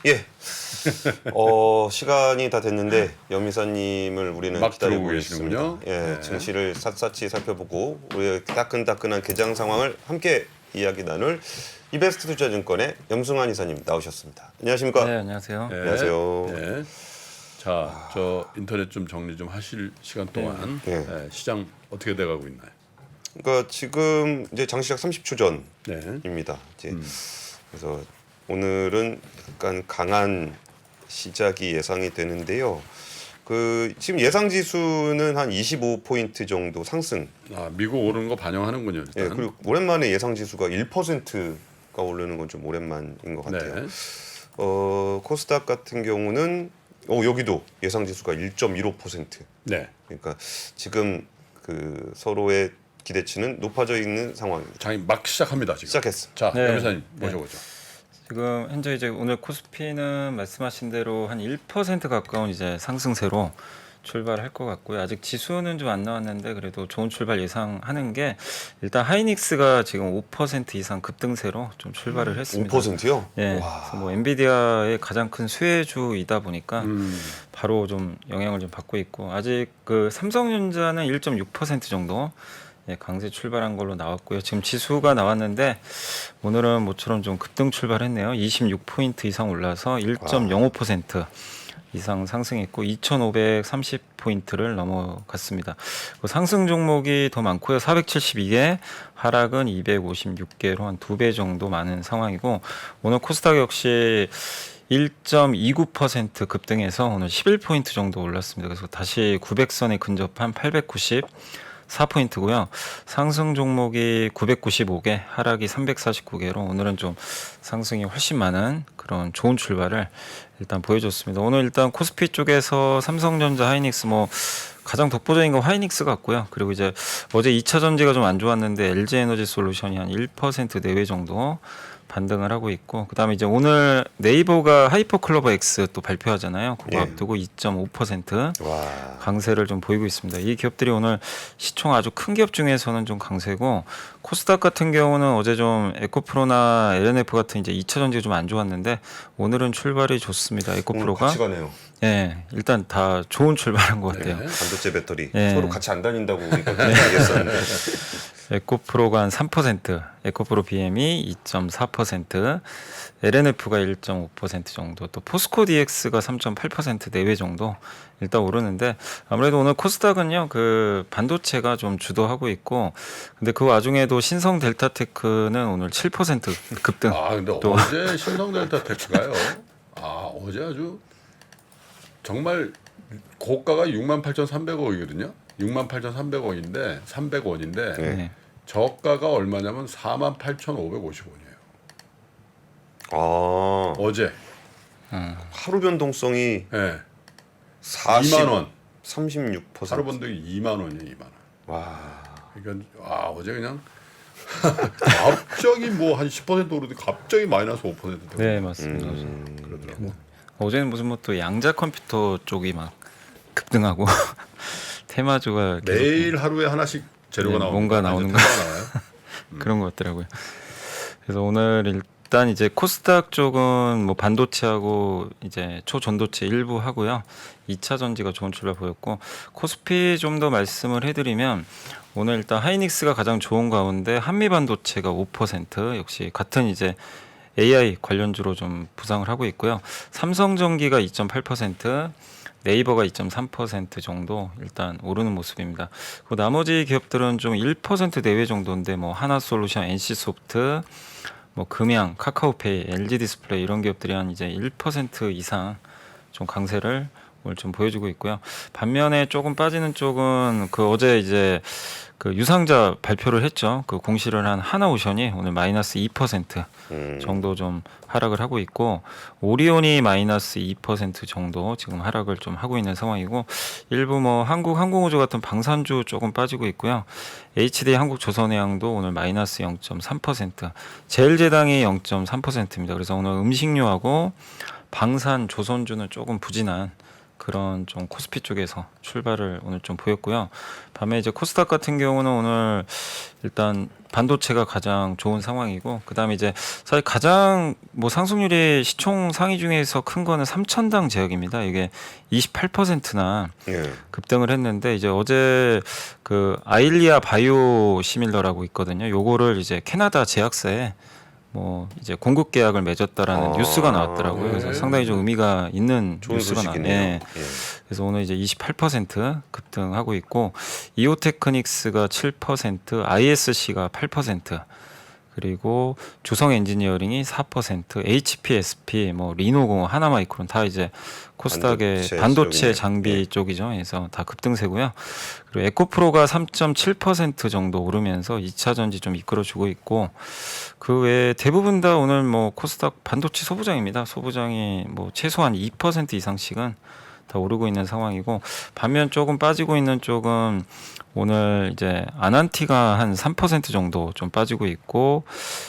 예. 시간이 다 됐는데 염이사님을 우리는 막 기다리고 들어오고 있습니다. 계시는군요. 예, 네. 증시를 샅샅이 살펴보고 우리의 따끈따끈한 개장 상황을 함께 이야기 나눌 이베스트 투자증권의 염승환 이사님 나오셨습니다. 안녕하십니까? 네, 안녕하세요. 네. 안녕하세요. 네. 자, 저 인터넷 좀 정리 좀 하실 시간 동안 네. 시장 어떻게 돼가고 있나요? 그러니까 지금 이제 장시작 30초 네. 전입니다. 이제 그래서 오늘은 약간 강한 시작이 예상이 되는데요. 그 지금 예상 지수는 한 25포인트 정도 상승. 아, 미국 오르는 거 반영하는군요. 일단. 예, 그리고 오랜만에 예상 지수가 1%가 오르는 건 좀 오랜만인 것 같아요. 네. 코스닥 같은 경우는 여기도 예상 지수가 1.15%. 네. 그러니까 지금 그 서로의 기대치는 높아져 있는 상황입니다. 장이 막 시작합니다 지금. 시작했어. 자, 네. 염사님 네. 모셔보죠. 지금 현재 이제 오늘 코스피는 말씀하신 대로 한 1% 가까운 이제 상승세로 출발할 것 같고요. 아직 지수는 좀 안 나왔는데 그래도 좋은 출발 예상하는 게 일단 하이닉스가 지금 5% 이상 급등세로 좀 출발을 했습니다. 5%요? 예. 그래서 뭐 엔비디아의 가장 큰 수혜주이다 보니까 바로 좀 영향을 좀 받고 있고 아직 그 삼성전자는 1.6% 정도 강세 출발한 걸로 나왔고요. 지금 지수가 나왔는데 오늘은 모처럼 좀 급등 출발했네요. 26포인트 이상 올라서 1.05% 이상 상승했고 2,530포인트를 넘어갔습니다. 상승 종목이 더 많고요. 472개, 하락은 256개로 한 2배 정도 많은 상황이고 오늘 코스닥 역시 1.29% 급등해서 오늘 11포인트 정도 올랐습니다. 그래서 다시 900선에 근접한 894포인트고요. 상승 종목이 995개, 하락이 349개로 오늘은 좀 상승이 훨씬 많은 그런 좋은 출발을 일단 보여줬습니다. 오늘 일단 코스피 쪽에서 삼성전자, 하이닉스 뭐 가장 독보적인 건 하이닉스 같고요. 그리고 이제 어제 2차 전지가 좀 안 좋았는데 LG에너지 솔루션이 한 1% 내외 정도 반등을 하고 있고 그다음에 이제 오늘 네이버가 하이퍼클로버 X 또 발표하잖아요. 그거 예. 앞두고 2.5% 와. 강세를 좀 보이고 있습니다. 이 기업들이 오늘 시총 아주 큰 기업 중에서는 좀 강세고 코스닥 같은 경우는 어제 좀 에코프로나 LNF 같은 이제 2차 전지가 좀 안 좋았는데 오늘은 출발이 좋습니다. 오늘 에코프로가 같이 가네요. 예, 일단 다 좋은 출발한 것 같아요. 네. 반도체 배터리 예. 서로 같이 안 다닌다고 우리가 얘기했었는데 에코프로가 한 3%, 에코프로 BM이 2.4%, LNF가 1.5% 정도, 또 포스코 DX가 3.8% 내외 정도 일단 오르는데 아무래도 오늘 코스닥은요 그 반도체가 좀 주도하고 있고 근데 그 와중에도 신성 델타테크는 오늘 7% 급등. 아, 근데 또 어제 신성델타테크가요. 아, 어제 아주 정말 고가가 68,300원이거든요. 68,300원인데 300원인데 네. 저가가 얼마냐면 48,550원이에요. 아, 어제. 하루 변동성이 예. 40, 2만 원. 36%. 하루 번동이 2만 원이에요, 2만 원. 와. 그러니까 어제 그냥 갑자기 뭐 한 10% 오르더니 갑자기 마이너스 5% 되고 네, 맞습니다. 그러더라고. 어제는 무슨 뭐 또 양자 컴퓨터 쪽이 막 급등하고 테마주가 계속 매일 하루에 하나씩 재료가 네, 나오는 뭔가 나오는 거. 나와요. 그런 것 같더라고요. 그래서 오늘 일단 이제 코스닥 쪽은 뭐 반도체하고 이제 초전도체 일부 하고요. 2차 전지가 좋은 출발 보였고 코스피 좀 더 말씀을 해드리면 오늘 일단 하이닉스가 가장 좋은 가운데 한미반도체가 5% 역시 같은 이제 AI 관련주로 좀 부상을 하고 있고요. 삼성전기가 2.8%, 네이버가 2.3% 정도 일단 오르는 모습입니다. 그 나머지 기업들은 좀 1% 내외 정도인데 뭐 하나솔루션, NC소프트, 뭐 금양, 카카오페이, LG디스플레이 이런 기업들이 한 이제 1% 이상 좀 강세를 오늘 좀 보여주고 있고요. 반면에 조금 빠지는 쪽은 그 어제 이제 그 유상자 발표를 했죠. 그 공시를 한 하나오션이 오늘 마이너스 2% 정도 좀 하락을 하고 있고 오리온이 마이너스 2% 정도 지금 하락을 좀 하고 있는 상황이고 일부 뭐 한국항공우주 같은 방산주 조금 빠지고 있고요. HD 한국조선해양도 오늘 마이너스 0.3%, 제일제당이 0.3%입니다. 그래서 오늘 음식료하고 방산 조선주는 조금 부진한 그런 좀 코스피 쪽에서 출발을 오늘 좀 보였고요. 밤에 이제 코스닥 같은 경우는 오늘 일단 반도체가 가장 좋은 상황이고, 그다음에 이제 사실 가장 뭐 상승률이 시총 상위 중에서 큰 거는 3천당 제약입니다. 이게 28%나 예. 급등을 했는데, 이제 어제 그 아일리아 바이오 시밀러라고 있거든요. 요거를 이제 캐나다 제약사에 뭐 이제 공급 계약을 맺었다라는 아, 뉴스가 나왔더라고요. 그래서 네. 상당히 좀 의미가 있는 좋은 뉴스가 소식이네요. 나왔네. 그래서 오늘 이제 28% 급등하고 있고, 이오테크닉스가 7%, ISC가 8%, 그리고 주성 엔지니어링이 4%, HPSP, 뭐 리노공업, 하나마이크론 다 이제 코스닥의 반도체 쪽이네요. 장비 예. 쪽이죠. 그래서 다 급등세고요. 그리고 에코프로가 3.7% 정도 오르면서 2차 전지 좀 이끌어주고 있고, 그 외에 대부분 다 오늘 뭐 코스닥 반도체 소부장입니다. 소부장이 뭐 최소한 2% 이상씩은 다 오르고 있는 상황이고, 반면 조금 빠지고 있는 쪽은 오늘 이제 아난티가 한 3% 정도 좀 빠지고 있고,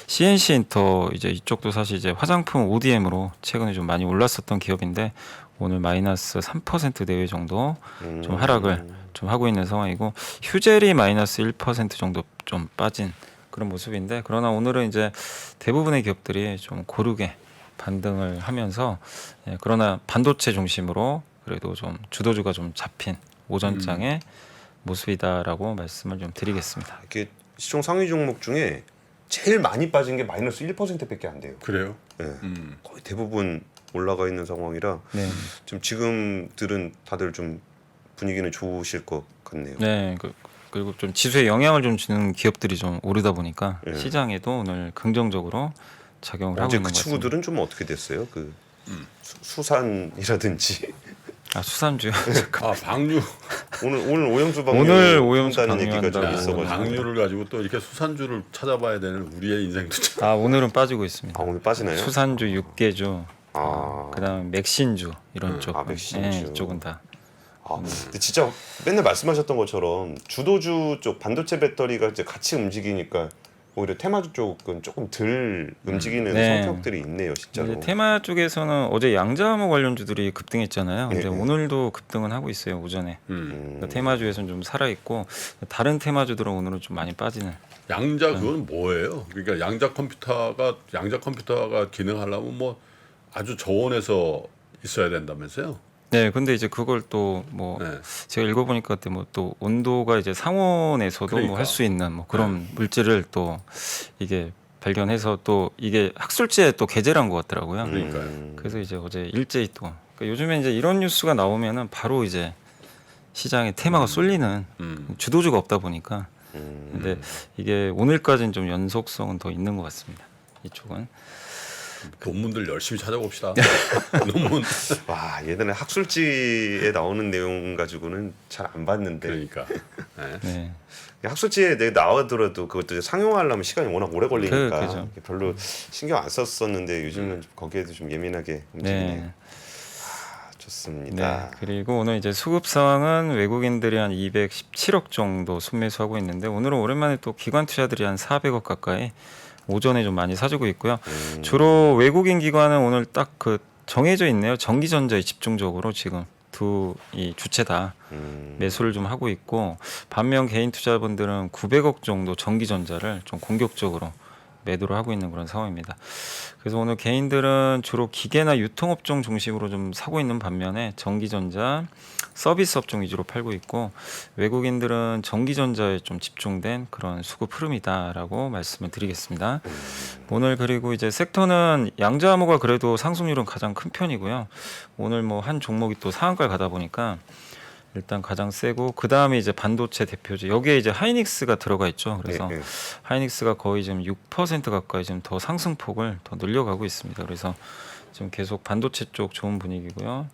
CNC 인터 이제 이쪽도 사실 이제 화장품 ODM으로 최근에 좀 많이 올랐었던 기업인데 오늘 마이너스 3% 내외 정도 좀 하락을 좀 하고 있는 상황이고, 휴젤이 마이너스 1% 정도 좀 빠진 그런 모습인데, 그러나 오늘은 이제 대부분의 기업들이 좀 고르게 반등을 하면서, 예, 그러나 반도체 중심으로 그래도 좀 주도주가 좀 잡힌 오전장의 모습이다라고 말씀을 좀 드리겠습니다. 이렇게 시총 상위 종목 중에 제일 많이 빠진 게 마이너스 1%밖에 안 돼요. 그래요? 예. 거의 대부분 올라가 있는 상황이라 네, 좀 지금들은 다들 좀 분위기는 좋으실 것 같네요. 네, 그리고 좀 지수에 영향을 좀 주는 기업들이 좀 오르다 보니까 예. 시장에도 오늘 긍정적으로 작용을 하고 어제 있는 그 것 같습니다. 친구들은 좀 어떻게 됐어요? 그 수산이라든지 아, 수산주요. 아 방류 오늘 오염수 방류 오늘 오염수 한다는 얘기가 좀 방류한다고. 있어가지고 방류를 가지고 또 이렇게 수산주를 찾아봐야 되는 우리의 인생도 참. 아, 오늘은 빠지고 있습니다. 아 오늘 빠지나요? 수산주, 육개주, 아, 그다음 맥신주 이런 쪽, 맥신주. 네, 이쪽은 다. 근데 진짜 맨날 말씀하셨던 것처럼 주도주 쪽 반도체 배터리가 이제 같이 움직이니까 오히려 테마주 쪽은 조금 덜 움직이는 네. 성격들이 있네요, 진짜로. 이제 테마 쪽에서는 어제 양자암호 관련주들이 급등했잖아요. 근데 네, 네. 오늘도 급등은 하고 있어요, 오전에. 그러니까 테마주에서는 좀 살아 있고, 다른 테마주들은 오늘은 좀 많이 빠지는. 양자 그건 뭐예요? 그러니까 양자 컴퓨터가 기능하려면 뭐 아주 저온에서 있어야 된다면서요? 네, 근데 이제 그걸 또 뭐 네. 제가 읽어보니까 그때 뭐 또 온도가 이제 상온에서도 뭐 그러니까. 할 수 있는 뭐 그런 물질을 또 이게 발견해서 또 이게 학술지에 또 게재를 한 것 같더라고요. 그러니까요. 그래서 이제 어제 일제히 또, 그러니까 요즘에 이제 이런 뉴스가 나오면은 바로 이제 시장에 테마가 쏠리는 주도주가 없다 보니까. 근데 이게 오늘까지는 좀 연속성은 더 있는 것 같습니다. 이쪽은. 논문들 열심히 찾아봅시다. 논문. 와 예전에 학술지에 나오는 내용 가지고는 잘 안 봤는데 그러니까. 네. 네. 학술지에 내가 나오더라도 그것도 상용화하려면 시간이 워낙 오래 걸리니까 그죠. 별로 신경 안 썼었는데 요즘은 거기에도 좀 예민하게 움직이네요. 네. 좋습니다. 네. 그리고 오늘 이제 수급 상황은 외국인들이 한 217억 정도 순매수하고 있는데, 오늘은 오랜만에 또 기관 투자들이 한 400억 가까이 오전에 좀 많이 사주고 있고요. 주로 외국인 기관은 오늘 딱 그 정해져 있네요. 전기전자에 집중적으로 지금 두 이 주체 다 매수를 좀 하고 있고, 반면 개인 투자분들은 900억 정도 전기전자를 좀 공격적으로 매도를 하고 있는 그런 상황입니다. 그래서 오늘 개인들은 주로 기계나 유통업종 중심으로 좀 사고 있는 반면에 전기전자, 서비스 업종 위주로 팔고 있고, 외국인들은 전기전자에 좀 집중된 그런 수급 흐름이다라고 말씀을 드리겠습니다. 오늘 그리고 이제 섹터는 양자암호가 그래도 상승률은 가장 큰 편이고요. 오늘 뭐 한 종목이 또 상한가를 가다 보니까 일단 가장 세고, 그 다음에 이제 반도체 대표주, 여기에 이제 하이닉스가 들어가 있죠. 그래서 네, 네. 하이닉스가 거의 지금 6% 가까이 지금 더 상승폭을 더 늘려가고 있습니다. 그래서 지금 계속 반도체 쪽 좋은 분위기고요.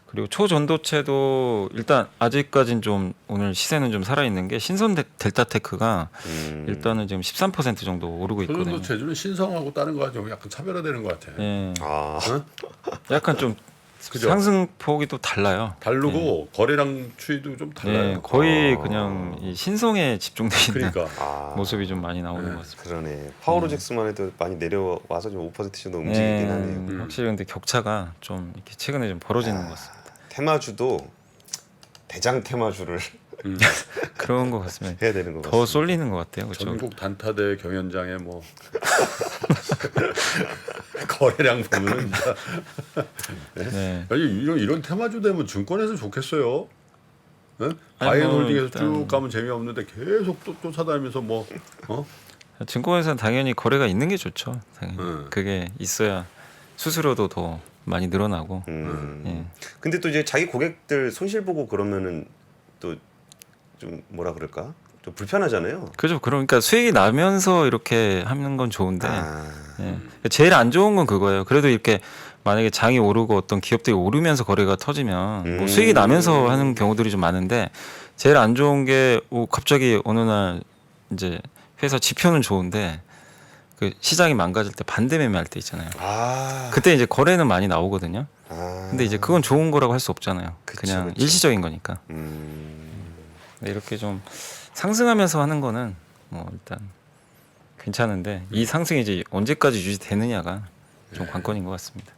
그리고 초전도체도 일단 아직까진 좀 오늘 시세는 좀 살아있는 게, 신선 델타테크가 일단은 지금 13% 정도 오르고 그 있거든요. 정도 재주는 신성하고 다른 거 가지고 약간 차별화되는 것 같아요. 예, 아 약간 좀 그죠? 상승폭이 또 달라요. 다르고 거래량 추이도 좀 달라요. 네, 거의 그냥 이 신성에 집중돼 있는 그러니까 모습이 좀 많이 나오는 것 같습니다. 그러네. 파워로직스만 해도 많이 내려와서 좀 5% 정도 움직이긴 하네요. 확실히 근데 격차가 좀 이렇게 최근에 좀 벌어지는 것 같습니다. 테마주도 대장 테마주를 그런 것 같습니다. 해야 되는 것 더 같습니다. 쏠리는 것 같아요. 그렇죠? 전국 단타대 경연장에 뭐 거래량 보면 진짜 네. 아니 이런 테마주 되면 증권에서 좋겠어요. 네? 아니, 바이앤홀딩에서 일단- 쭉 가면 재미없는데 계속 또 쫓아다니면서 뭐 증권회사는 당연히 거래가 있는 게 좋죠. 당연히 음. 그게 있어야 수수료도 더 많이 늘어나고. 예. 근데 또 이제 자기 고객들 손실 보고 그러면은 또 좀 뭐라 그럴까? 좀 불편하잖아요. 그죠. 그러니까 수익이 나면서 이렇게 하는 건 좋은데 아, 예. 제일 안 좋은 건 그거예요. 그래도 이렇게 만약에 장이 오르고 어떤 기업들이 오르면서 거래가 터지면 뭐 수익이 나면서 하는 경우들이 좀 많은데 제일 안 좋은 게 갑자기 어느 날 이제 회사 지표는 좋은데 그 시장이 망가질 때 반대 매매할 때 있잖아요. 그때 이제 거래는 많이 나오거든요. 근데 이제 그건 좋은 거라고 할 수 없잖아요. 그쵸, 그냥 그쵸. 일시적인 거니까. 이렇게 좀 상승하면서 하는 거는 뭐 일단 괜찮은데 이 상승이 이제 언제까지 유지되느냐가 좀 관건인 것 같습니다.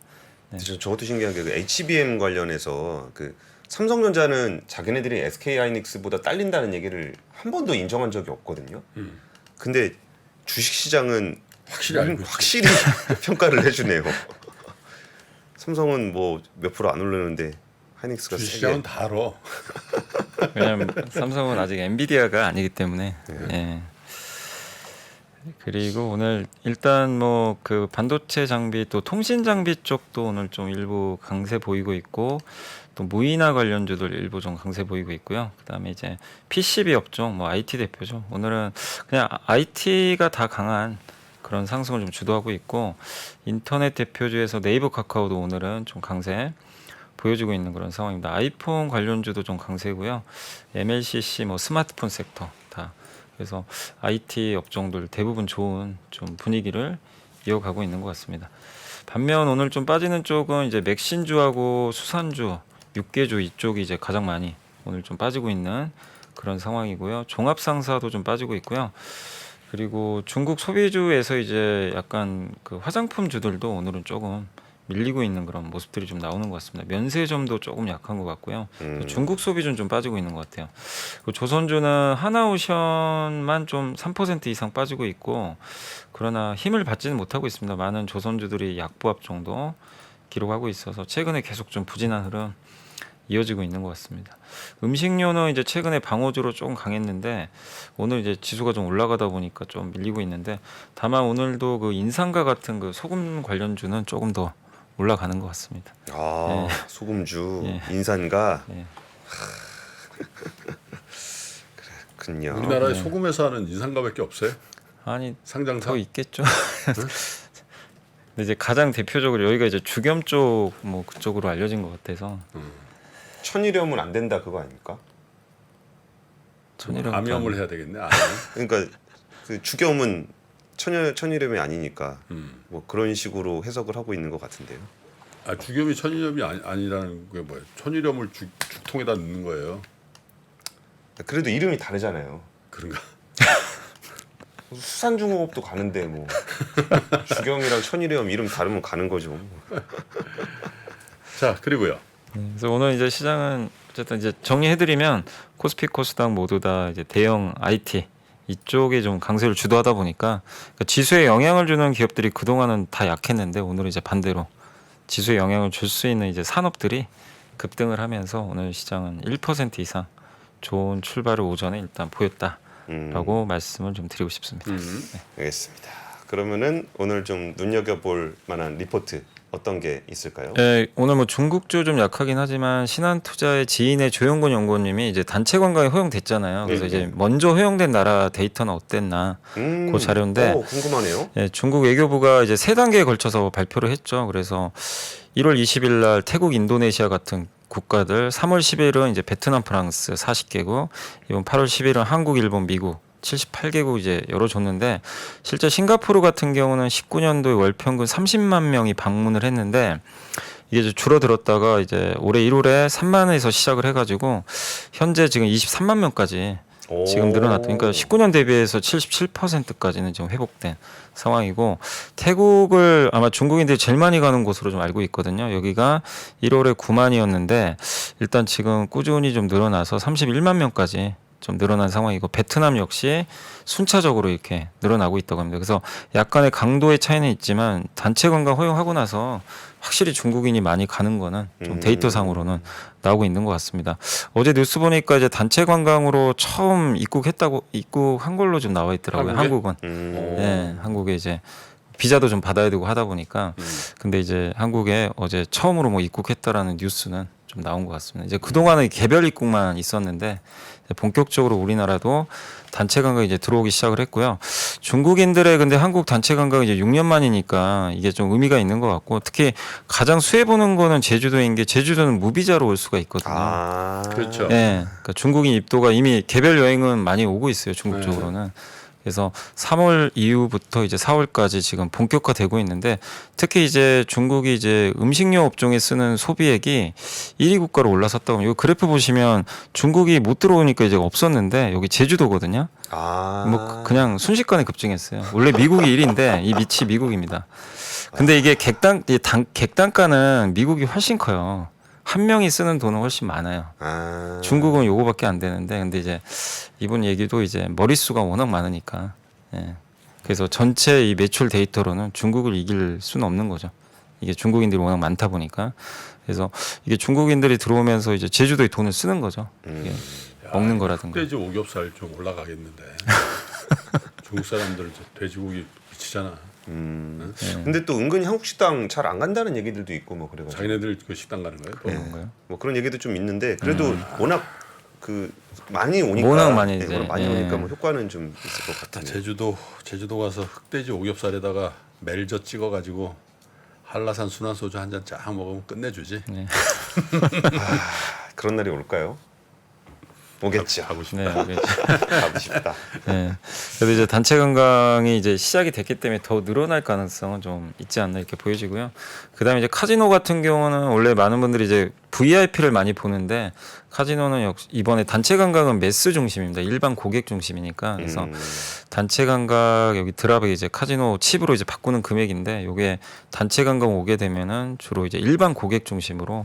네. 저것도 신기한 게 그 HBM 관련해서 그 삼성전자는 자기네들이 SK 하이닉스보다 딸린다는 얘기를 한 번도 인정한 적이 없거든요. 근데 주식시장은 확실히 알고 있어요. 확실히 평가를 해주네요. 삼성은 뭐 몇 프로 안 오르는데 하이닉스가 주식시장은 세게. 다 알아. 왜냐하면 삼성은 아직 엔비디아가 아니기 때문에. 예. 그리고 오늘 일단 뭐 그 반도체 장비 또 통신 장비 쪽도 오늘 좀 일부 강세 보이고 있고 또 무인화 관련주들 일부 좀 강세 보이고 있고요. 그다음에 이제 PCB 업종 뭐 IT 대표죠. 오늘은 그냥 IT가 다 강한 그런 상승을 좀 주도하고 있고 인터넷 대표주에서 네이버 카카오도 오늘은 좀 강세 보여주고 있는 그런 상황입니다. 아이폰 관련주도 좀 강세고요. MLCC 뭐 스마트폰 섹터 다 그래서 IT 업종들 대부분 좋은 좀 분위기를 이어가고 있는 것 같습니다. 반면 오늘 좀 빠지는 쪽은 이제 맥신주하고 수산주, 육계주 이쪽이 이제 가장 많이 오늘 좀 빠지고 있는 그런 상황이고요. 종합상사도 좀 빠지고 있고요. 그리고 중국 소비주에서 이제 약간 그 화장품주들도 오늘은 조금 밀리고 있는 그런 모습들이 좀 나오는 것 같습니다. 면세점도 조금 약한 것 같고요. 중국 소비주는 좀 빠지고 있는 것 같아요. 그리고 조선주는 하나오션만 좀 3% 이상 빠지고 있고 그러나 힘을 받지는 못하고 있습니다. 많은 조선주들이 약보합 정도 기록하고 있어서 최근에 계속 좀 부진한 흐름 이어지고 있는 것 같습니다. 음식료는 이제 최근에 방어주로 조금 강했는데 오늘 이제 지수가 좀 올라가다 보니까 좀 밀리고 있는데 다만 오늘도 그 인상과 같은 그 소금 관련주는 조금 더 올라가는 것 같습니다. 아, 예. 소금주, 예. 인산가. 예. 그렇군요. 우리나라에 네. 소금 회사는 인상가밖에 없어요. 아니 상장사. 더 있겠죠. 근데 이제 가장 대표적으로 여기가 이제 주겸 쪽 뭐 그쪽으로 알려진 것 같아서 천일염은 안 된다 그거 아닙니까? 천일염 암염을 해야 되겠네. 암염. 그러니까 그 주겸은 천일염이 아니니까 뭐 그런 식으로 해석을 하고 있는 것 같은데요. 아 주겸이 천일염이 아니라는 게 뭐예요? 천일염을 죽통에다 넣는 거예요. 그래도 이름이 다르잖아요. 그런가? 수산중공업도 가는데 뭐 주겸이랑 천일염 이름 다르면 가는 거죠. 자 그리고요. 그래서 오늘 이제 시장은 어쨌든 이제 정리해드리면 코스피 코스닥 모두 다 이제 대형 IT 이쪽에 좀 강세를 주도하다 보니까 그러니까 지수에 영향을 주는 기업들이 그 동안은 다 약했는데 오늘은 이제 반대로 지수에 영향을 줄 수 있는 이제 산업들이 급등을 하면서 오늘 시장은 1% 이상 좋은 출발을 오전에 일단 보였다라고 말씀을 좀 드리고 싶습니다. 알겠습니다. 그러면은 오늘 좀 눈여겨볼 만한 리포트 어떤 게 있을까요? 네, 오늘 뭐 중국주 좀 약하긴 하지만 신한투자의 지인의 조영곤 연구원님이 이제 단체 관광이 허용됐잖아요. 그래서 이제 먼저 허용된 나라 데이터는 어땠나 그 자료인데 궁금하네요. 예, 중국 외교부가 이제 세 단계에 걸쳐서 발표를 했죠. 그래서 1월 20일 날 태국, 인도네시아 같은 국가들, 3월 10일은 이제 베트남, 프랑스 40개국, 이번 8월 10일은 한국, 일본, 미국 78개국 이제 열어줬는데 실제 싱가포르 같은 경우는 19년도에 월 평균 30만 명이 방문을 했는데 이게 이제 줄어들었다가 이제 올해 1월에 3만에서 시작을 해가지고 현재 지금 23만 명까지 지금 늘어났다. 그러니까 19년 대비해서 77%까지는 지금 회복된 상황이고 태국을 아마 중국인들이 제일 많이 가는 곳으로 좀 알고 있거든요. 여기가 1월에 9만이었는데 일단 지금 꾸준히 좀 늘어나서 31만 명까지 좀 늘어난 상황이고 베트남 역시 순차적으로 이렇게 늘어나고 있다고 합니다. 그래서 약간의 강도의 차이는 있지만 단체 관광 허용하고 나서 확실히 중국인이 많이 가는 거는 좀 데이터상으로는 나오고 있는 것 같습니다. 어제 뉴스 보니까 이제 단체 관광으로 처음 입국한 걸로 좀 나와 있더라고요. 한국은. 네, 한국에 이제 비자도 좀 받아야 되고 하다 보니까 근데 이제 한국에 어제 처음으로 뭐 입국했다라는 뉴스는 좀 나온 것 같습니다. 이제 그동안은 개별 입국만 있었는데 본격적으로 우리나라도 단체 관광이 이제 들어오기 시작을 했고요. 중국인들의 근데 한국 단체 관광이 이제 6년 만이니까 이게 좀 의미가 있는 것 같고 특히 가장 수혜 보는 거는 제주도인 게 제주도는 무비자로 올 수가 있거든요. 그렇죠. 네, 그러니까 중국인 입도가 이미 개별 여행은 많이 오고 있어요. 중국 네. 쪽으로는. 그래서 3월 이후부터 이제 4월까지 지금 본격화되고 있는데 특히 이제 중국이 이제 음식료 업종에 쓰는 소비액이 1위 국가로 올라섰다고 하면 이 그래프 보시면 중국이 못 들어오니까 이제 없었는데 여기 제주도거든요. 뭐 그냥 순식간에 급증했어요. 원래 미국이 1위인데 이 밑이 미국입니다. 근데 이게 객단가는 미국이 훨씬 커요. 한 명이 쓰는 돈은 훨씬 많아요. 중국은 요거밖에 안 되는데 근데 이제 이번 얘기도 이제 머릿수가 워낙 많으니까 예. 그래서 전체 이 매출 데이터로는 중국을 이길 수는 없는 거죠. 이게 중국인들이 워낙 많다 보니까 그래서 이게 중국인들이 들어오면서 이제 제주도에 돈을 쓰는 거죠. 이게 먹는 거라든가. 돼지 오겹살 좀 올라가겠는데. 중국 사람들 돼지고기 미치잖아. 근데 또 은근히 한국 식당 잘 안 간다는 얘기들도 있고 뭐 그래가지고 자기네들 그 식당 가는 거예요? 또? 그런가요? 뭐 그런 얘기도 좀 있는데 그래도 워낙 그 많이 오니까 워낙 많이 네, 이제, 워낙 많이 예. 오니까 뭐 효과는 좀 있을 것 같아요. 제주도 가서 흑돼지 오겹살에다가 멜젓 찍어가지고 한라산 순한 소주 한 잔 쫙 먹으면 끝내주지. 네. 그런 날이 올까요? 오겠죠. 가고 싶다. 네, 가고 싶다. 네. 그래도 이제 단체 관광이 이제 시작이 됐기 때문에 더 늘어날 가능성은 좀 있지 않나 이렇게 보여지고요. 그다음에 이제 카지노 같은 경우는 원래 많은 분들이 이제 VIP를 많이 보는데 카지노는 역시 이번에 단체 관광은 매스 중심입니다. 일반 고객 중심이니까 그래서 단체 관광 여기 드랍에 이제 카지노 칩으로 이제 바꾸는 금액인데 이게 단체 관광 오게 되면은 주로 이제 일반 고객 중심으로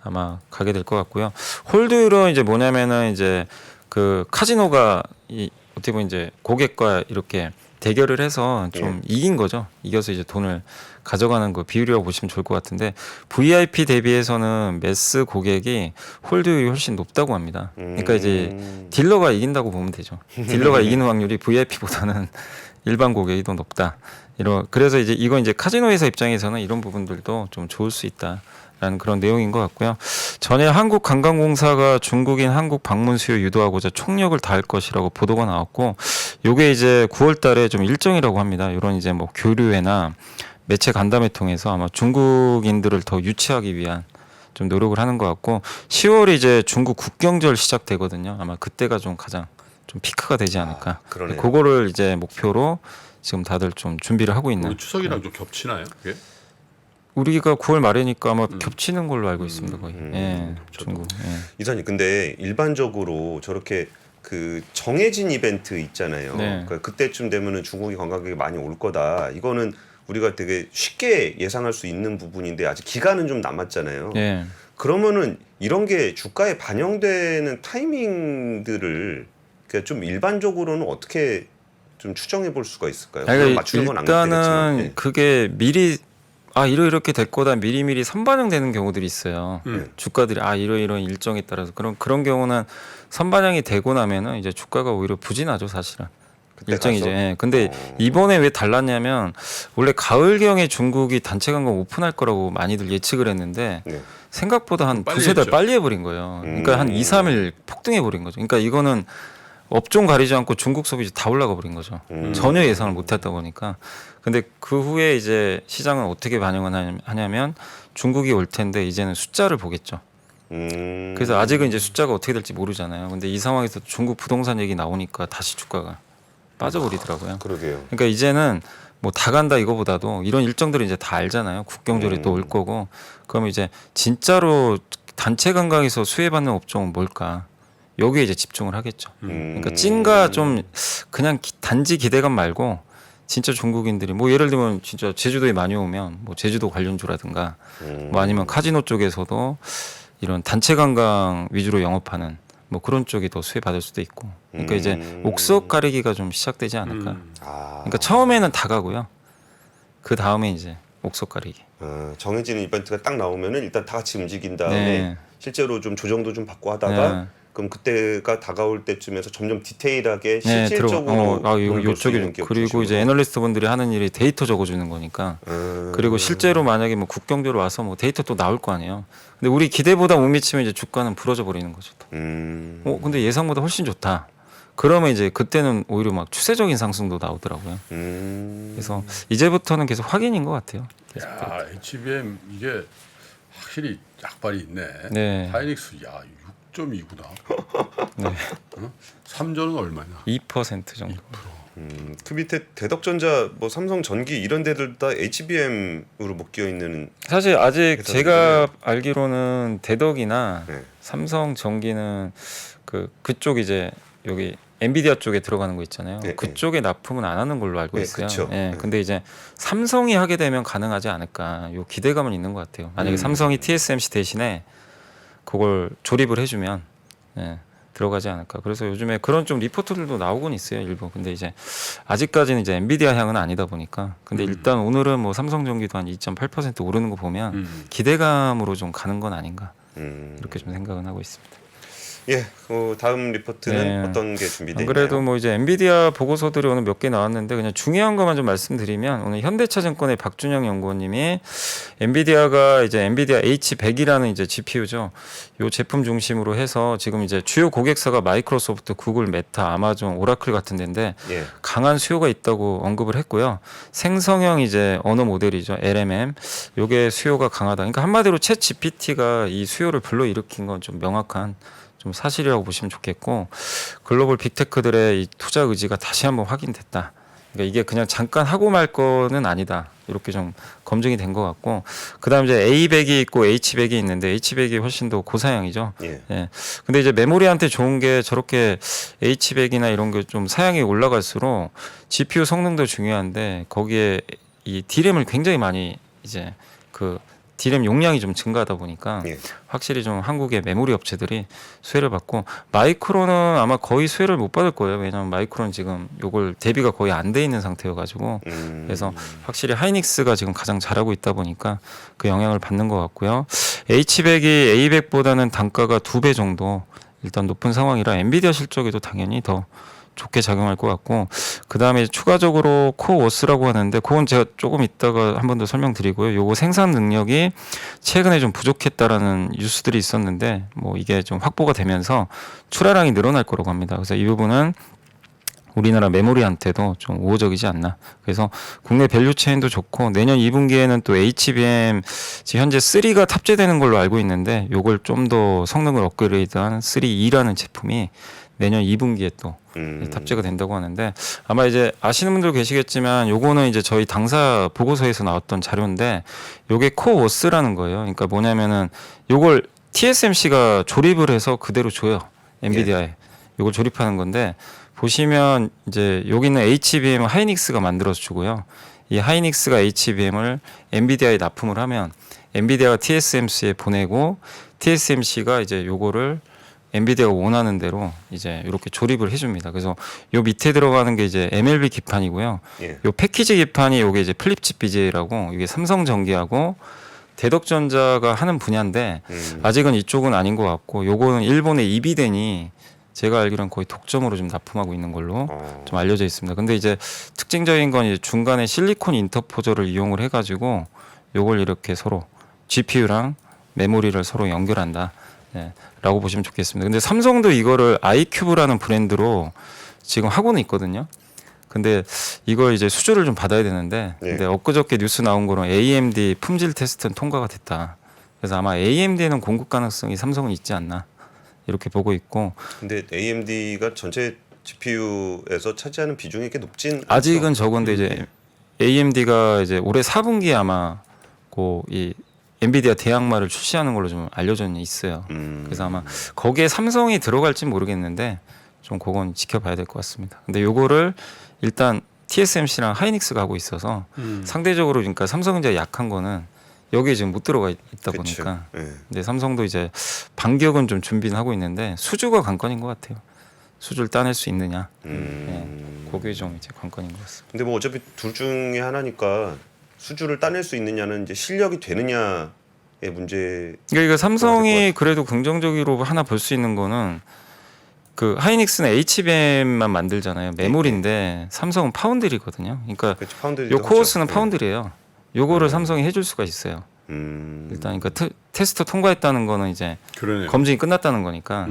아마 가게 될 것 같고요. 홀드율은 이제 뭐냐면은 이제 그 카지노가 이 어떻게 보면 이제 고객과 이렇게 대결을 해서 좀 이긴 거죠. 이겨서 이제 돈을 가져가는 거 비율이라고 보시면 좋을 것 같은데 VIP 대비해서는 매스 고객이 홀드율이 훨씬 높다고 합니다. 그러니까 이제 딜러가 이긴다고 보면 되죠. 딜러가 이기는 확률이 VIP보다는 일반 고객이 더 높다. 그래서 이제 이건 이제 카지노 회사 입장에서는 이런 부분들도 좀 좋을 수 있다. 라는 그런 내용인 것 같고요. 전에 한국관광공사가 중국인 한국 방문 수요 유도하고자 총력을 다할 것이라고 보도가 나왔고, 요게 이제 9월달에 좀 일정이라고 합니다. 이런 이제 뭐 교류회나 매체 간담회 통해서 아마 중국인들을 더 유치하기 위한 좀 노력을 하는 것 같고, 10월에 이제 중국 국경절 시작되거든요. 아마 그때가 좀 가장 좀 피크가 되지 않을까. 그러네요. 그거를 이제 목표로 지금 다들 좀 준비를 하고 있는. 우리 추석이랑 좀 겹치나요? 그게? 우리가 9월 말이니까 아마 겹치는 걸로 알고 있습니다 거의. 예, 중국. 예. 이사님 근데 일반적으로 저렇게 그 정해진 이벤트 있잖아요. 네. 그러니까 그때쯤 되면은 중국이 관광객이 많이 올 거다. 이거는 우리가 되게 쉽게 예상할 수 있는 부분인데 아직 기간은 좀 남았잖아요. 예. 그러면은 이런 게 주가에 반영되는 타이밍들을 그러니까 좀 일반적으로는 어떻게 좀 추정해 볼 수가 있을까요? 물론 그러니까 맞추는 건 안 일단은 되겠지만. 예. 그게 미리 이렇게 될 거다 미리미리 선반영되는 경우들이 있어요. 주가들이 이런 일정에 따라서 그런 경우는 선반영이 되고 나면은 이제 주가가 오히려 부진하죠 사실은. 일정이죠. 예. 근데 이번에 왜 달랐냐면 원래 가을경에 중국이 단체 관광 오픈할 거라고 많이들 예측을 했는데 네. 생각보다 한 빨리 두세 달 했죠. 빨리 해버린 거예요. 그러니까 한 2, 3일 폭등해 버린 거죠. 그러니까 이거는 업종 가리지 않고 중국 소비지 다 올라가 버린 거죠. 전혀 예상을 못했다 보니까. 근데 그 후에 이제 시장은 어떻게 반영을 하냐면 중국이 올 텐데 이제는 숫자를 보겠죠. 그래서 아직은 이제 숫자가 어떻게 될지 모르잖아요. 근데 이 상황에서 중국 부동산 얘기 나오니까 다시 주가가 빠져버리더라고요. 그러게요. 그러니까 이제는 뭐 다 간다 이거보다도 이런 일정들을 이제 다 알잖아요. 국경절이 또 올 거고. 그러면 이제 진짜로 단체 관광에서 수혜받는 업종은 뭘까? 여기에 이제 집중을 하겠죠. 그러니까 찐가 좀 그냥 단지 기대감 말고 진짜 중국인들이 뭐 예를 들면 진짜 제주도에 많이 오면 뭐 제주도 관련주라든가 뭐 아니면 카지노 쪽에서도 이런 단체 관광 위주로 영업하는 뭐 그런 쪽이 더 수혜 받을 수도 있고. 그러니까 이제 옥석 가리기가 좀 시작되지 않을까. 그러니까 처음에는 다 가고요. 그 다음에 이제 옥석 가리기. 정해지는 이벤트가 딱 나오면은 일단 다 같이 움직인 다음에 네. 실제로 좀 조정도 좀 받고 하다가 네. 그럼 그때가 다가올 때쯤에서 점점 디테일하게 네, 실질적으로 요쪽에 그리고 이제 애널리스트 분들이 하는 일이 데이터 적어주는 거니까 그리고 실제로 만약에 뭐 국경대로 와서 뭐 데이터 또 나올 거 아니에요. 근데 우리 기대보다 못 미치면 이제 주가는 부러져 버리는 거죠. 또. 근데 예상보다 훨씬 좋다. 그러면 이제 그때는 오히려 막 추세적인 상승도 나오더라고요. 그래서 이제부터는 계속 확인인 것 같아요. 야, HBM 이게 확실히 약발이 있네. 네. 하이닉스 야 6.2구나. 네. 3조는 얼마냐? 2% 정도. 그 밑에 대덕전자, 뭐 삼성전기 이런 데들 다 HBM으로 묶여 있는. 사실 아직 회사들이네. 제가 알기로는 대덕이나 네. 삼성전기는 그쪽 이제 여기 엔비디아 쪽에 들어가는 거 있잖아요. 네, 그쪽에 납품은 안 하는 걸로 알고 네, 있어요. 그쵸. 예, 네. 근데 이제 삼성이 하게 되면 가능하지 않을까. 요 기대감은 있는 것 같아요. 만약에 삼성이 TSMC 대신에 그걸 조립을 해주면 예, 들어가지 않을까. 그래서 요즘에 그런 좀 리포트들도 나오곤 있어요, 일부. 근데 이제 아직까지는 이제 엔비디아 향은 아니다 보니까. 근데 일단 오늘은 뭐 삼성전기도 한 2.8% 오르는 거 보면 기대감으로 좀 가는 건 아닌가. 이렇게 좀 생각은 하고 있습니다. 예, 다음 리포트는 네. 어떤 게 준비되어 안 있나요? 그래도 뭐 이제 엔비디아 보고서들이 오늘 몇 개 나왔는데 그냥 중요한 것만 좀 말씀드리면 오늘 현대차증권의 박준영 연구원님이 엔비디아가 이제 엔비디아 H100이라는 이제 GPU죠. 요 제품 중심으로 해서 지금 이제 주요 고객사가 마이크로소프트, 구글, 메타, 아마존, 오라클 같은 데인데 예. 강한 수요가 있다고 언급을 했고요. 생성형 이제 언어 모델이죠. LMM. 요게 수요가 강하다. 그러니까 한마디로 챗 GPT가 이 수요를 불러일으킨 건 좀 명확한 좀 사실이라고 보시면 좋겠고 글로벌 빅테크들의 이 투자 의지가 다시 한번 확인됐다. 그러니까 이게 그냥 잠깐 하고 말 거는 아니다. 이렇게 좀 검증이 된 것 같고 그다음 이제 A100이 있고 H100이 있는데 H100이 훨씬 더 고사양이죠. 예. 예. 근데 이제 메모리한테 좋은 게 저렇게 H100이나 이런 게 좀 사양이 올라갈수록 GPU 성능도 중요한데 거기에 이 D램을 굉장히 많이 이제 그 D램 용량이 좀 증가하다 보니까 예. 확실히 좀 한국의 메모리 업체들이 수혜를 받고 마이크론은 아마 거의 수혜를 못 받을 거예요. 왜냐하면 마이크론 지금 요걸 대비가 거의 안 돼 있는 상태여가지고 그래서 확실히 하이닉스가 지금 가장 잘하고 있다 보니까 그 영향을 받는 것 같고요. H100이 A100보다는 단가가 2배 정도 일단 높은 상황이라 엔비디아 실적에도 당연히 더 좋게 작용할 것 같고 그 다음에 추가적으로 코어워스라고 하는데 그건 제가 조금 이따가 한 번 더 설명드리고요. 요거 생산 능력이 최근에 좀 부족했다라는 뉴스들이 있었는데 뭐 이게 좀 확보가 되면서 출하량이 늘어날 거라고 합니다. 그래서 이 부분은 우리나라 메모리한테도 좀 우호적이지 않나. 그래서 국내 밸류체인도 좋고 내년 2분기에는 또 HBM 지금 현재 3가 탑재되는 걸로 알고 있는데 요걸 좀 더 성능을 업그레이드한 3E라는 제품이 내년 2분기에 또 탑재가 된다고 하는데 아마 이제 아시는 분들 계시겠지만 요거는 이제 저희 당사 보고서에서 나왔던 자료인데 요게 코어워스라는 거예요. 그러니까 뭐냐면은 요걸 TSMC가 조립을 해서 그대로 줘요. 엔비디아에. 요걸 조립하는 건데 보시면 이제 여기는 HBM 하이닉스가 만들어서 주고요. 이 하이닉스가 HBM을 엔비디아에 납품을 하면 엔비디아가 TSMC에 보내고 TSMC가 이제 요거를 엔비디아가 원하는 대로 이제 이렇게 조립을 해줍니다. 그래서 요 밑에 들어가는 게 이제 MLB 기판이고요. 예. 요 패키지 기판이 요게 이제 플립칩 BJ라고 이게 삼성전기하고 대덕전자가 하는 분야인데 아직은 이쪽은 아닌 것 같고 요거는 일본의 이비덴이 제가 알기로는 거의 독점으로 좀 납품하고 있는 걸로 좀 알려져 있습니다. 근데 이제 특징적인 건 이제 중간에 실리콘 인터포저를 이용을 해가지고 요걸 이렇게 서로 GPU랑 메모리를 서로 연결한다. 네, 라고 보시면 좋겠습니다. 근데 삼성도 이거를 아이큐브라는 브랜드로 지금 하고는 있거든요. 근데 이걸 이제 수주를 좀 받아야 되는데 근데 엊그저께 뉴스 나온 거는 AMD 품질 테스트는 통과가 됐다. 그래서 아마 AMD에는 공급 가능성이 삼성은 있지 않나 이렇게 보고 있고 근데 AMD가 전체 GPU에서 차지하는 비중이 꽤 높진 아직은 적은데 이제 AMD가 이제 올해 4분기에 아마 이 엔비디아 대항마를 출시하는 걸로 좀 알려져 있어요. 그래서 아마 거기에 삼성이 들어갈지 모르겠는데 좀 그건 지켜봐야 될 것 같습니다. 근데 요거를 일단 TSMC랑 하이닉스가 하고 있어서 상대적으로 그러니까 삼성전자 약한 거는 여기에 지금 못 들어가 있다 그쵸. 보니까. 예. 근데 삼성도 이제 반격은 좀 준비는 하고 있는데 수주가 관건인 것 같아요. 수주를 따낼 수 있느냐. 그게 좀 이제 관건인 것 같습니다. 근데 뭐 어차피 둘 중에 하나니까 수주를 따낼 수 있느냐는 이제 실력이 되느냐의 문제. 그러니까 삼성이 그래도 긍정적으로 하나 볼 수 있는 거는 그 하이닉스는 HBM만 만들잖아요. 메모리인데 삼성은 파운드리거든요. 그러니까 그렇죠. 파운드리. 요 코어스는 파운드리예요. 요거를 삼성이 해줄 수가 있어요. 일단 그러니까 테스트 통과했다는 거는 이제 그러네요. 검증이 끝났다는 거니까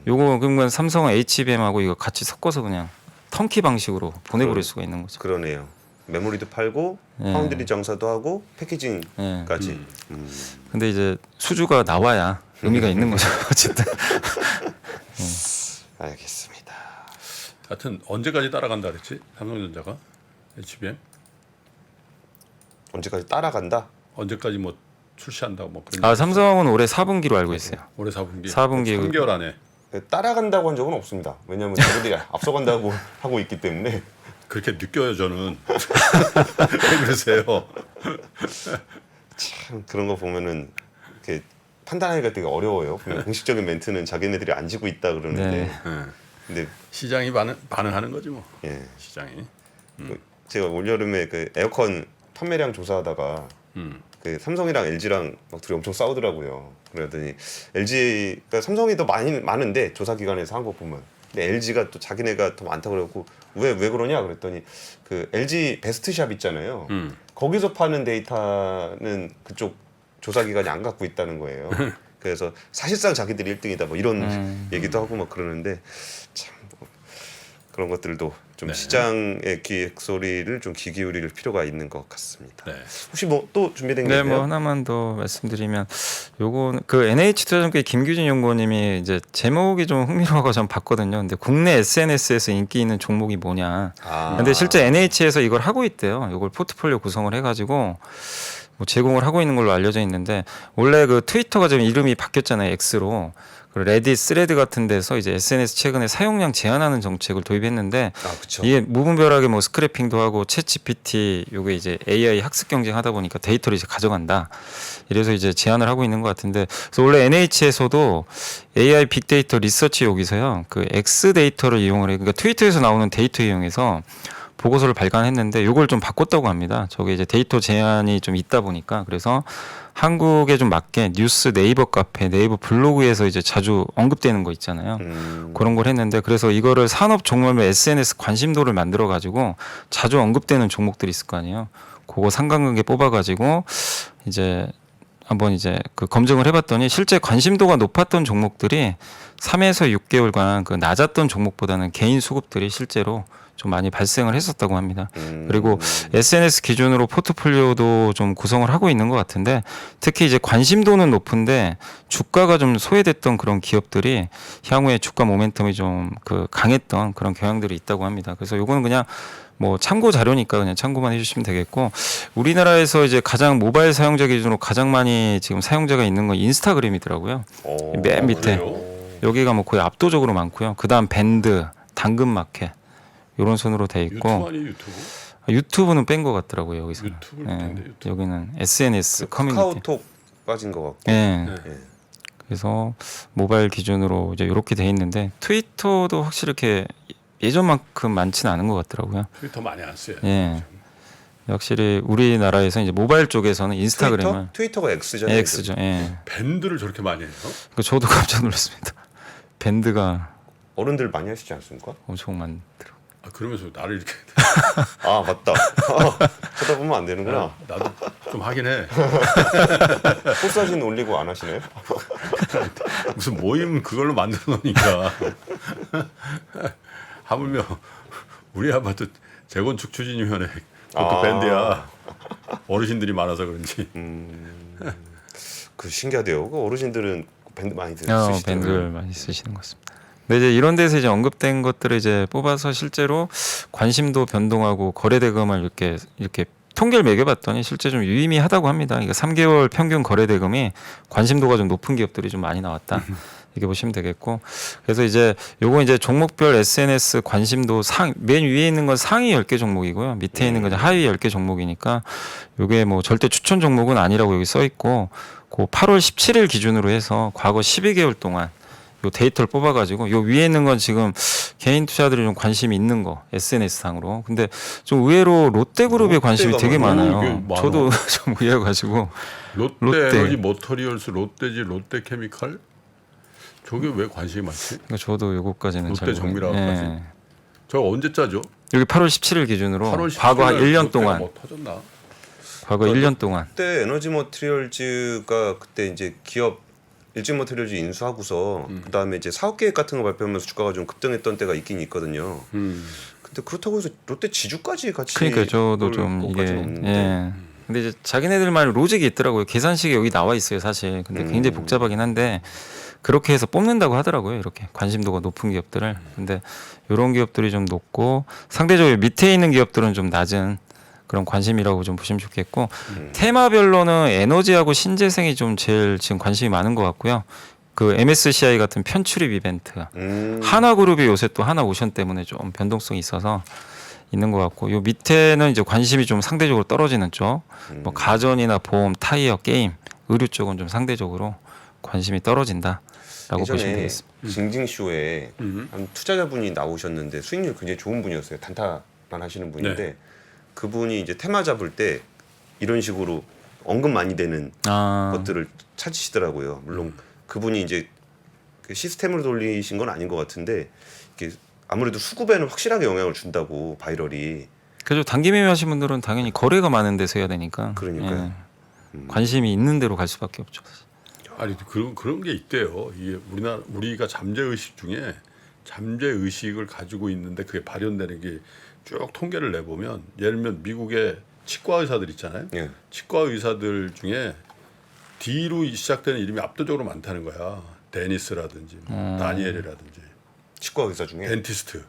요거 그러면 삼성은 HBM하고 이거 같이 섞어서 그냥 턴키 방식으로 보내버릴 수가 있는 거죠. 그러네요. 메모리도 팔고 예. 파운드리 장사도 하고 패키징까지. 예. 근데 이제 수주가 나와야 의미가 있는 거죠. 어쨌든. 알겠습니다. 하여튼 언제까지 따라간다 그랬지? 삼성전자가 HBM 언제까지 따라간다? 언제까지 뭐 출시한다고 뭐 그런. 아 삼성은 올해 4분기로 알고 있어요. 올해 4분기. 4분기 3개월 안에. 따라간다고 한 적은 없습니다. 왜냐하면 자기들이 앞서간다고 하고 있기 때문에. 그렇게 느껴요 저는. 왜 그러세요? 참 그런 거 보면은 이렇게 판단하기가 되게 어려워요. 분명 공식적인 멘트는 자기네들이 안 지고 있다 그러는데, 네. 예. 근데 시장이 반응하는 거지 뭐. 예, 시장이. 제가 올 여름에 그 에어컨 판매량 조사하다가 그 삼성이랑 LG랑 막 둘이 엄청 싸우더라고요. 그러더니 LG가 삼성이 더 많은데 조사 기관에서 한 거 보면, 근데 LG가 또 자기네가 더 많다고 그러고 왜 그러냐 그랬더니 그 LG 베스트샵 있잖아요. 거기서 파는 데이터는 그쪽 조사 기관이 안 갖고 있다는 거예요. 그래서 사실상 자기들이 1등이다 뭐 이런 얘기도 하고 막 그러는데 참 그런 것들도 좀 네. 시장의 기획 소리를 좀 귀 기울일 필요가 있는 것 같습니다. 네. 혹시 뭐 또 준비된 게 네, 있나요? 뭐 하나만 더 말씀드리면 요거 그 NH투자증권 김규진 연구원님이 이제 제목이 좀 흥미로워서 전 봤거든요. 근데 국내 SNS에서 인기 있는 종목이 뭐냐. 근데 실제 NH에서 이걸 하고 있대요. 이걸 포트폴리오 구성을 해가지고 뭐 제공을 하고 있는 걸로 알려져 있는데 원래 그 트위터가 지금 이름이 바뀌었잖아요. X로. 레딧, 스레드 같은 데서 이제 SNS 최근에 사용량 제한하는 정책을 도입했는데 그렇죠. 이게 무분별하게 뭐 스크래핑도 하고 챗GPT 요게 이제 AI 학습 경쟁하다 보니까 데이터를 이제 가져간다. 이래서 이제 제한을 하고 있는 것 같은데 그래서 원래 NH에서도 AI 빅데이터 리서치 여기서요. 그 X 데이터를 이용을 해. 그러니까 트위터에서 나오는 데이터 이용해서 보고서를 발간했는데 요걸 좀 바꿨다고 합니다. 저게 이제 데이터 제한이 좀 있다 보니까 그래서 한국에 좀 맞게 뉴스 네이버 카페, 네이버 블로그에서 이제 자주 언급되는 거 있잖아요. 그런 걸 했는데 그래서 이거를 산업 종목별 SNS 관심도를 만들어 가지고 자주 언급되는 종목들이 있을 거 아니에요. 그거 상관관계 뽑아 가지고 이제 한번 이제 그 검증을 해봤더니 실제 관심도가 높았던 종목들이 3에서 6개월간 그 낮았던 종목보다는 개인 수급들이 실제로 좀 많이 발생을 했었다고 합니다. 그리고 SNS 기준으로 포트폴리오도 좀 구성을 하고 있는 것 같은데 특히 이제 관심도는 높은데 주가가 좀 소외됐던 그런 기업들이 향후에 주가 모멘텀이 좀 그 강했던 그런 경향들이 있다고 합니다. 그래서 요거는 그냥 뭐 참고 자료니까 그냥 참고만 해주시면 되겠고 우리나라에서 이제 가장 모바일 사용자 기준으로 가장 많이 지금 사용자가 있는 건 인스타그램이더라고요. 맨 밑에 그래요? 여기가 뭐 거의 압도적으로 많고요. 그다음 밴드, 당근마켓 이런 순으로 돼 있고 유튜브 아니 유튜브? 유튜브는 뺀 것 같더라고요 여기서. 유튜브를 뺀대, 유튜브. 여기는 SNS 커뮤니티. 카카오톡 빠진 것 같고. 예. 예. 그래서 모바일 기준으로 이제 이렇게 돼 있는데 트위터도 확실히 이렇게 예전만큼 많지는 않은 것 같더라고요. 트위터 많이 안 써요. 예. 확실히 우리나라에서 이제 모바일 쪽에서는 인스타그램을 트위터가 X잖아요. X죠. 예. 밴드를 저렇게 많이 해요? 그 저도 깜짝 놀랐습니다. 밴드가 어른들 많이 하시지 않습니까? 엄청 많더라고요. 아, 그러면서 나를 이렇게 아 맞다. 쳐다보면 안 되는구나. 나도 좀 하긴 해. 꽃사진 올리고 안 하시나요? 무슨 모임 그걸로 만들어 놓으니까 하물며 우리 아파트 재건축 추진위원회 그것도 밴드야. 어르신들이 많아서 그런지. 그 신기하대요. 그 어르신들은 밴드 많이 쓰시더라고요. 밴드를 많이 쓰시는 것 같습니다. 근데 이제 이런 데서 이제 언급된 것들을 이제 뽑아서 실제로 관심도 변동하고 거래 대금을 이렇게 통계를 매겨봤더니 실제 좀 유의미하다고 합니다. 그러니까 3개월 평균 거래 대금이 관심도가 좀 높은 기업들이 좀 많이 나왔다. 이렇게 보시면 되겠고, 그래서 이제 요거 이제 종목별 SNS 관심도 맨 위에 있는 건 상위 10개 종목이고요. 밑에 있는 건 하위 10개 종목이니까 요게 뭐 절대 추천 종목은 아니라고 여기 써 있고, 그 8월 17일 기준으로 해서 과거 12개월 동안 요 데이터를 뽑아가지고 요 위에 있는 건 지금 개인 투자들이 좀 관심이 있는 거 SNS 상으로. 근데 좀 의외로 롯데그룹에 관심이 되게 많아요. 이게 많아. 저도 좀 의외가지고 롯데 에너지 모터리얼스, 롯데지, 롯데케미칼 저게 왜 관심이 많지? 그러니까 저도 요거까지는 롯데 정밀화까지. 저거 언제 짜죠? 여기 8월 17일 기준으로 8월 17일 과거 한 1년 롯데가 동안 뭐 터졌나? 과거 1년 동안 그때 에너지 머티리얼즈가 그때 이제 기업 LG 머티리얼즈 인수하고서 그다음에 이제 사업 계획 같은 거 발표하면서 주가가 좀 급등했던 때가 있긴 있거든요. 근데 그렇다고 해서 롯데 지주까지 같이 그러니까 저도 볼 좀 이게 것까지는 없는데. 예. 근데 이제 자기네들만의 로직이 있더라고요. 계산식이 여기 나와 있어요, 사실. 근데 굉장히 복잡하긴 한데 그렇게 해서 뽑는다고 하더라고요. 이렇게 관심도가 높은 기업들을. 근데 이런 기업들이 좀 높고 상대적으로 밑에 있는 기업들은 좀 낮은 그런 관심이라고 좀 보시면 좋겠고, 테마별로는 에너지하고 신재생이 좀 제일 지금 관심이 많은 것 같고요. 그 MSCI 같은 편출입 이벤트, 하나그룹이 요새 또 하나오션 때문에 좀 변동성이 있어서 있는 것 같고, 요 밑에는 이제 관심이 좀 상대적으로 떨어지는 쪽, 뭐 가전이나 보험, 타이어, 게임, 의류 쪽은 좀 상대적으로 관심이 떨어진다라고 보시면 예전에 되겠습니다. 징징쇼에 한 투자자분이 나오셨는데 수익률 굉장히 좋은 분이었어요. 단타만 하시는 분인데 네. 그분이 이제 테마 잡을 때 이런 식으로 언급 많이 되는 것들을 찾으시더라고요. 물론 그분이 이제 그 시스템으로 돌리신 건 아닌 것 같은데 이게 아무래도 수급에는 확실하게 영향을 준다고 바이럴이. 그래서 단기 매매하신 분들은 당연히 거래가 많은 데서 해야 되니까 그러니까요. 관심이 있는 대로 갈 수밖에 없죠. 아니 그런 게 있대요. 이게 우리가 잠재 의식 중에 잠재 의식을 가지고 있는데 그게 발현되는 게 쭉 통계를 내보면, 예를 들면 미국의 치과 의사들 있잖아요. 예. 치과 의사들 중에 D로 시작되는 이름이 압도적으로 많다는 거야. 데니스라든지 다니엘이라든지. 치과 의사 중에 덴티스트.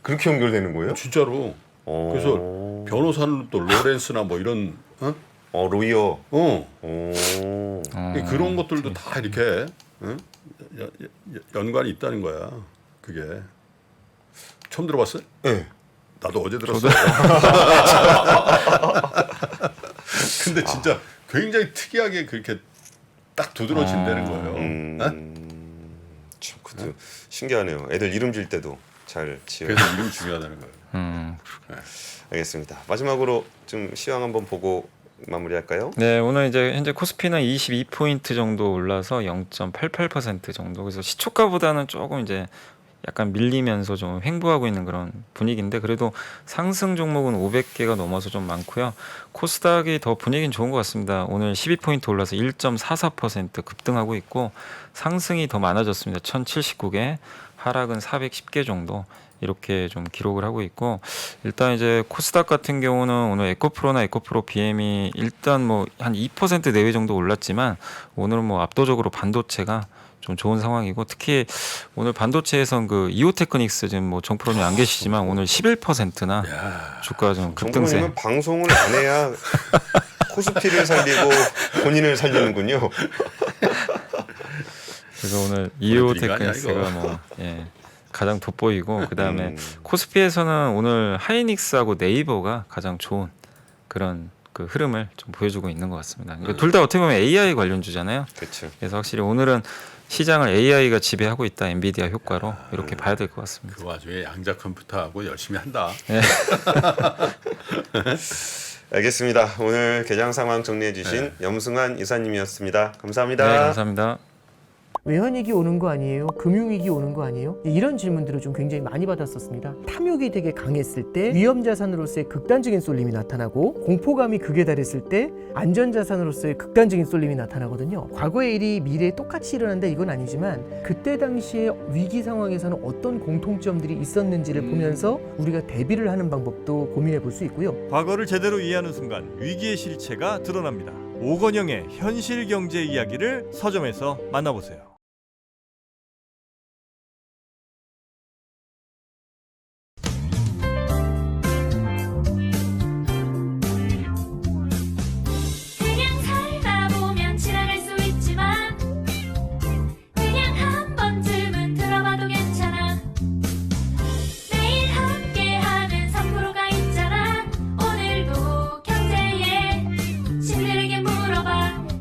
그렇게 연결되는 거예요? 진짜로. 그래서 변호사는 또 로렌스나 뭐 이런 로이어. 그런 것들도 다 이렇게 연관이 있다는 거야. 그게 처음 들어봤어요? 네. 나도 어제 들었어. 근데 진짜 굉장히 특이하게 그렇게 딱 두드러진다는 거예요. 참, 그것도 신기하네요. 애들 이름 질 때도 잘 지어. 그래서 이름 중요하다는 거예요. 알겠습니다. 마지막으로 좀 시황 한번 보고 마무리할까요? 네, 오늘 이제 현재 코스피는 22포인트 정도 올라서 0.88% 정도. 그래서 시초가보다는 조금 이제 약간 밀리면서 좀 횡보하고 있는 그런 분위기인데, 그래도 상승 종목은 500개가 넘어서 좀 많고요. 코스닥이 더 분위기는 좋은 것 같습니다. 오늘 12포인트 올라서 1.44% 급등하고 있고, 상승이 더 많아졌습니다. 1079개, 하락은 410개 정도 이렇게 좀 기록을 하고 있고, 일단 이제 코스닥 같은 경우는 오늘 에코프로나 에코프로 BM이 일단 뭐 한 2% 내외 정도 올랐지만 오늘은 뭐 압도적으로 반도체가 좀 좋은 상황이고, 특히 오늘 반도체에선 그 이오테크닉스 지금 뭐 정프로님 안 계시지만 오늘 11%나 주가 좀 급등세. 정부님은 방송을 안 해야 코스피를 살리고 본인을 살리는군요. 그래서 오늘 보내드린 거 이오테크닉스가 아니야, 뭐 가장 돋보이고, 그 다음에 코스피에서는 오늘 하이닉스하고 네이버가 가장 좋은 그런 그 흐름을 좀 보여주고 있는 것 같습니다. 그러니까 둘 다 어떻게 보면 AI 관련주잖아요. 그렇죠. 그래서 확실히 오늘은 시장을 AI가 지배하고 있다, 엔비디아 효과로 이렇게 봐야 될 것 같습니다. 그 와중에 양자 컴퓨터하고 열심히 한다. 알겠습니다. 오늘 개장 상황 정리해 주신 염승환 이사님이었습니다. 감사합니다. 네, 감사합니다. 외환위기 오는 거 아니에요? 금융위기 오는 거 아니에요? 이런 질문들을 좀 굉장히 많이 받았었습니다. 탐욕이 되게 강했을 때 위험자산으로서의 극단적인 쏠림이 나타나고, 공포감이 극에 달했을 때 안전자산으로서의 극단적인 쏠림이 나타나거든요. 과거의 일이 미래에 똑같이 일어난다 이건 아니지만, 그때 당시에 위기 상황에서는 어떤 공통점들이 있었는지를 보면서 우리가 대비를 하는 방법도 고민해 볼 수 있고요. 과거를 제대로 이해하는 순간 위기의 실체가 드러납니다. 오건영의 현실 경제 이야기를 서점에서 만나보세요.